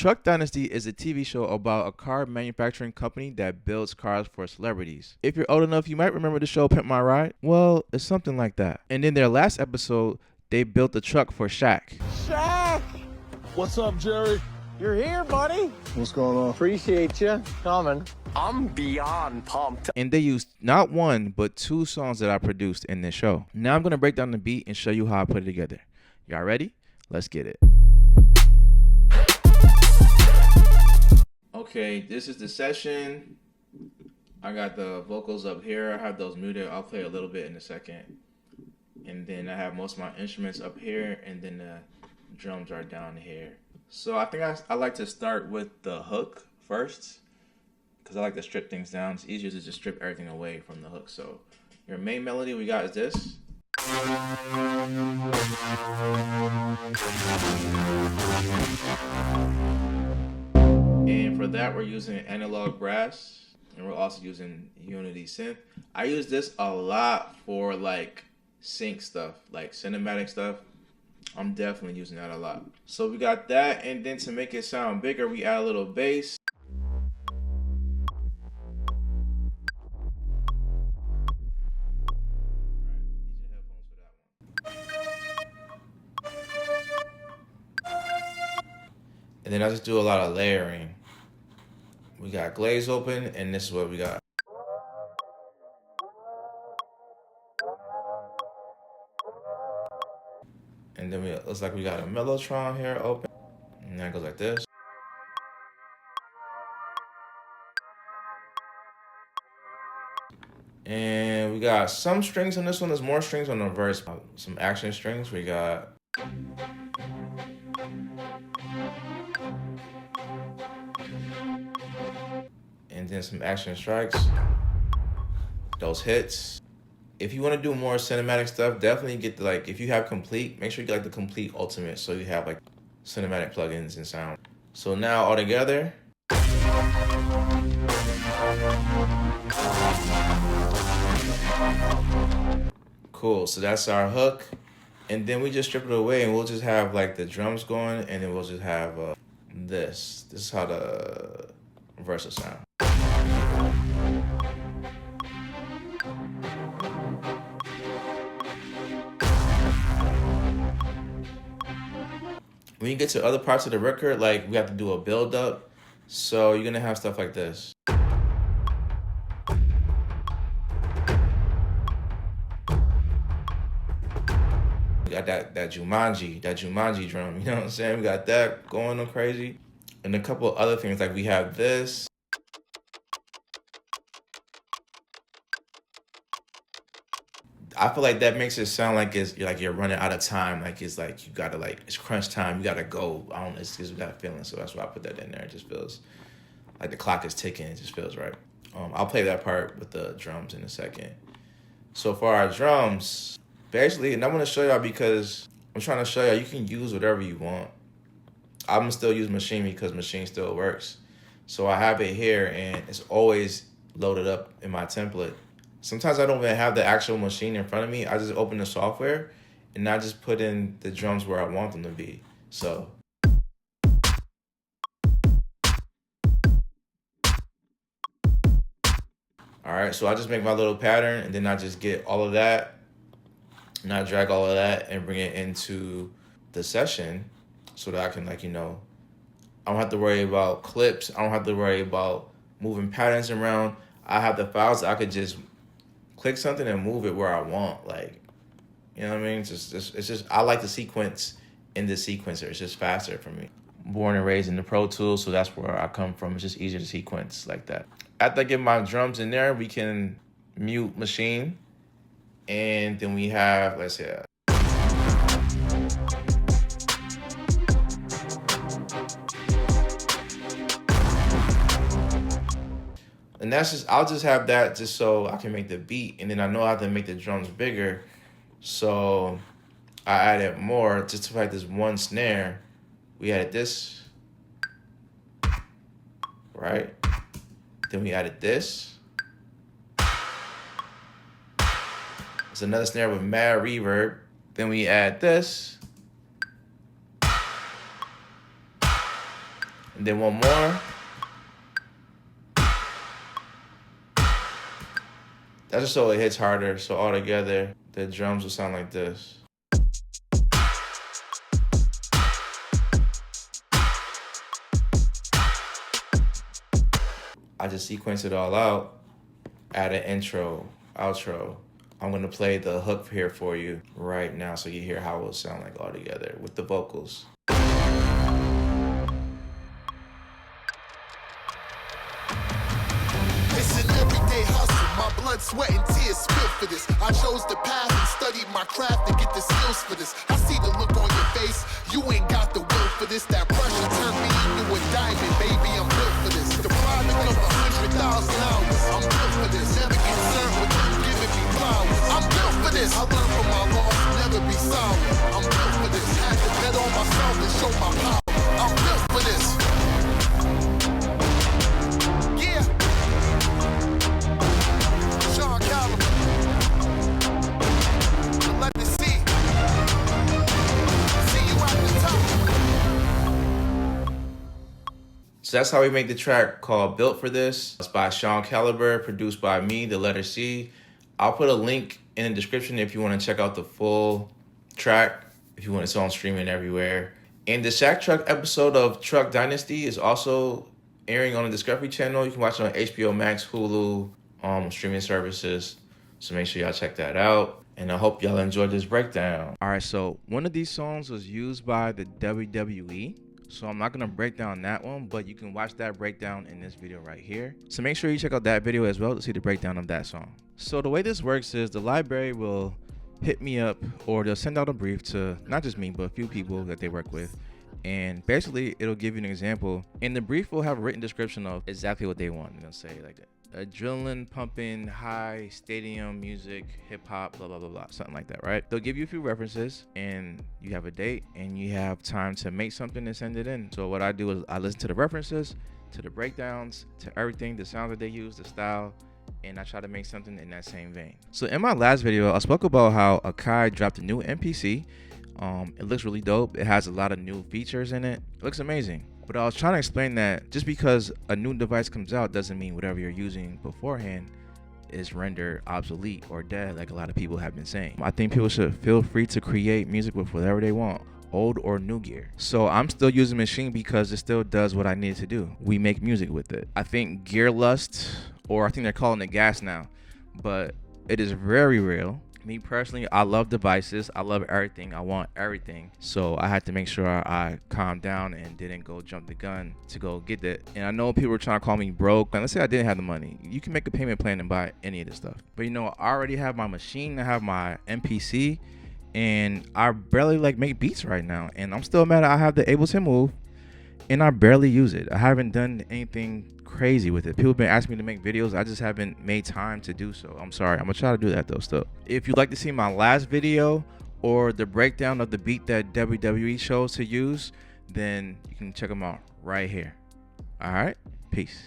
Truck Dynasty is a TV show about a car manufacturing company that builds cars for celebrities. If you're old enough, you might remember the show Pimp My Ride. Well, it's something like that. And in their last episode, they built a truck for Shaq. Shaq! What's up, Jerry? You're here, buddy. What's going on? Appreciate you coming. I'm beyond pumped. And they used not one, but 2 songs that I produced in this show. Now I'm going to break down the beat and show you how I put it together. Y'all ready? Let's get it. Okay, this is the session. I got the vocals up here. I have those muted. I'll play a little bit in a second. And then I have most of my instruments up here, and then the drums are down here. So I think I like to start with the hook first, because I like to strip things down. It's easier to just strip everything away from the hook. So your main melody we got is this. And for that, we're using analog brass, and we're also using Unity synth. I use this a lot for like sync stuff, like cinematic stuff. I'm definitely using that a lot. So we got that, and then to make it sound bigger, we add a little bass. And then I just do a lot of layering. We got glaze open, and this is what we got. And then it looks like we got a Mellotron here open. And that goes like this. And we got some strings on this one. There's more strings on the verse. Some action strings. We got... and then some action strikes. Those hits. If you want to do more cinematic stuff, definitely get the, like, if you have complete, make sure you get like the complete ultimate, so you have like cinematic plugins and sound. So now all together. Cool, so that's our hook. And then we just strip it away, and we'll just have like the drums going, and then we'll just have this. This is how the verse will sound. When you get to other parts of the record, like we have to do a build up. So you're gonna have stuff like this. We got that Jumanji drum, you know what I'm saying? We got that going on crazy. And a couple other things, like we have this. I feel like that makes it sound like you're running out of time. Like it's like you gotta, like, it's crunch time. You gotta go. I don't know. It's just got a feeling. So that's why I put that in there. It just feels like the clock is ticking. It just feels right. I'll play that part with the drums in a second. So for our drums, basically, and I'm gonna show y'all because I'm trying to show y'all you can use whatever you want. I'm gonna still use Maschine because Maschine still works. So I have it here, and it's always loaded up in my template. Sometimes I don't even have the actual machine in front of me. I just open the software, and I just put in the drums where I want them to be. So. All right, so I just make my little pattern, and then I just get all of that, and I drag all of that and bring it into the session so that I can, like, you know, I don't have to worry about clips. I don't have to worry about moving patterns around. I have the files that I could just click something and move it where I want. Like, you know what I mean? It's just I like the sequence in the sequencer. It's just faster for me. Born and raised in the Pro Tools, so that's where I come from. It's just easier to sequence like that. After I get my drums in there, we can mute Maschine. And then we have, let's see. And that's just, I'll just have that just so I can make the beat. And then I know I have to make the drums bigger. So I added more just to like this one snare. We added this, right? Then we added this. It's another snare with mad reverb. Then we add this. And then one more. That's just so it hits harder. So all together, the drums will sound like this. I just sequence it all out, add an intro, outro. I'm gonna play the hook here for you right now so you hear how it will sound like all together with the vocals. It's an everyday hustle, my blood, sweat, and tears spilled for this. I chose the path and studied my craft to get the skills for this. I see the look on your face, you ain't got the will for this. That pressure turned me into a diamond, baby, I'm built for this. The product of 100,000 hours, I'm built for this. Never concerned with you giving me flowers. I'm built for this. I learned from my loss, never be sour. I'm built for this. Had to bet on myself and show my power. I'm built for this. So that's how we make the track called Built for This. It's by Sean Caliber, produced by me, the letter C. I'll put a link in the description if you want to check out the full track, if you want it's on streaming everywhere. And the Shaq Truck episode of Truck Dynasty is also airing on the Discovery Channel. You can watch it on HBO Max, Hulu, streaming services. So make sure y'all check that out. And I hope y'all enjoyed this breakdown. All right, so one of these songs was used by the WWE. So I'm not going to break down that one, but you can watch that breakdown in this video right here. So make sure you check out that video as well to see the breakdown of that song. So the way this works is the library will hit me up, or they'll send out a brief to not just me, but a few people that they work with. And basically it'll give you an example, and the brief will have a written description of exactly what they want. They'll say like adrenaline pumping, high stadium music, hip hop, blah, blah, blah, blah, something like that, right? They'll give you a few references, and you have a date, and you have time to make something and send it in. So what I do is I listen to the references, to the breakdowns, to everything, the sound that they use, the style, and I try to make something in that same vein. So in my last video, I spoke about how Akai dropped a new MPC. It looks really dope. It has a lot of new features in it. It looks amazing. But I was trying to explain that just because a new device comes out doesn't mean whatever you're using beforehand is rendered obsolete or dead, like a lot of people have been saying. I think people should feel free to create music with whatever they want, old or new gear. So I'm still using Maschine because it still does what I need to do. We make music with it. I think Gear Lust, or I think they're calling it gas now, but it is very real. Me personally, I love devices. I love everything. I want everything. So I had to make sure I calmed down and didn't go jump the gun to go get that. And I know people were trying to call me broke. And let's say I didn't have the money. You can make a payment plan and buy any of this stuff. But you know, I already have my Maschine. I have my MPC. And I barely make beats right now. And I'm still mad I have the Ableton Move. And I barely use it. I haven't done anything crazy with it. People have been asking me to make videos. I just haven't made time to do so. I'm sorry. I'm gonna try to do that though still. If you'd like to see my last video or the breakdown of the beat that WWE chose to use, then you can check them out right here. All right, peace.